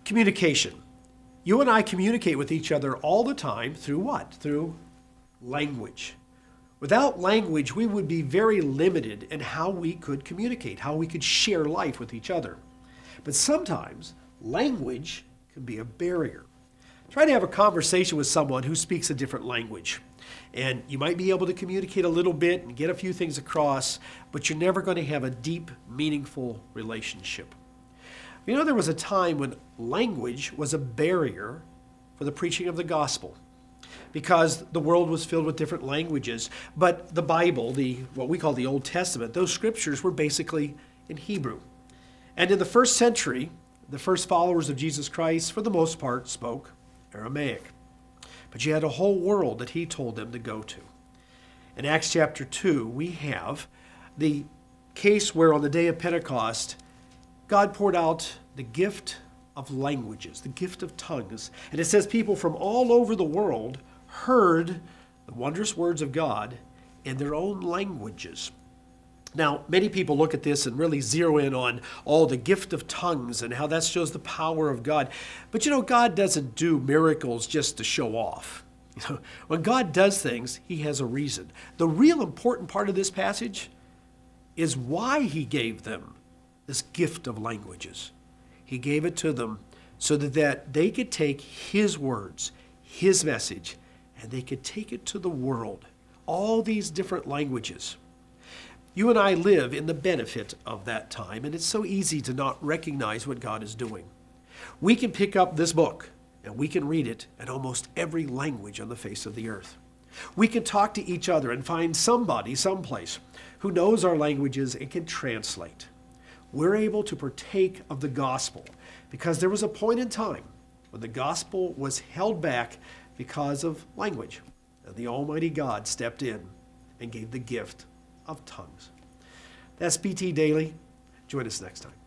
Communication. You and I communicate with each other all the time through what? Through language. Without language, we would be very limited in how we could communicate, how we could share life with each other. But sometimes language can be a barrier. Try to have a conversation with someone who speaks a different language. And you might be able to communicate a little bit and get a few things across, but you're never going to have a deep, meaningful relationship. You know, there was a time when language was a barrier for the preaching of the gospel because the world was filled with different languages. But the Bible, what we call the Old Testament, those scriptures were basically in Hebrew. And in the first century, the first followers of Jesus Christ, for the most part, spoke Aramaic. But you had a whole world that he told them to go to. In Acts chapter 2, we have the case where on the day of Pentecost, God poured out the gift of languages, the gift of tongues. And it says people from all over the world heard the wondrous words of God in their own languages. Now, many people look at this and really zero in on all the gift of tongues and how that shows the power of God. But you know, God doesn't do miracles just to show off. You know, when God does things, he has a reason. The real important part of this passage is why he gave them this gift of languages. He gave it to them so that they could take his words, his message, and they could take it to the world. All these different languages. You and I live in the benefit of that time, and it's so easy to not recognize what God is doing. We can pick up this book, and we can read it in almost every language on the face of the earth. We can talk to each other and find somebody, someplace, who knows our languages and can translate. We're able to partake of the gospel because there was a point in time when the gospel was held back because of language. And the Almighty God stepped in and gave the gift of tongues. That's PT Daily. Join us next time.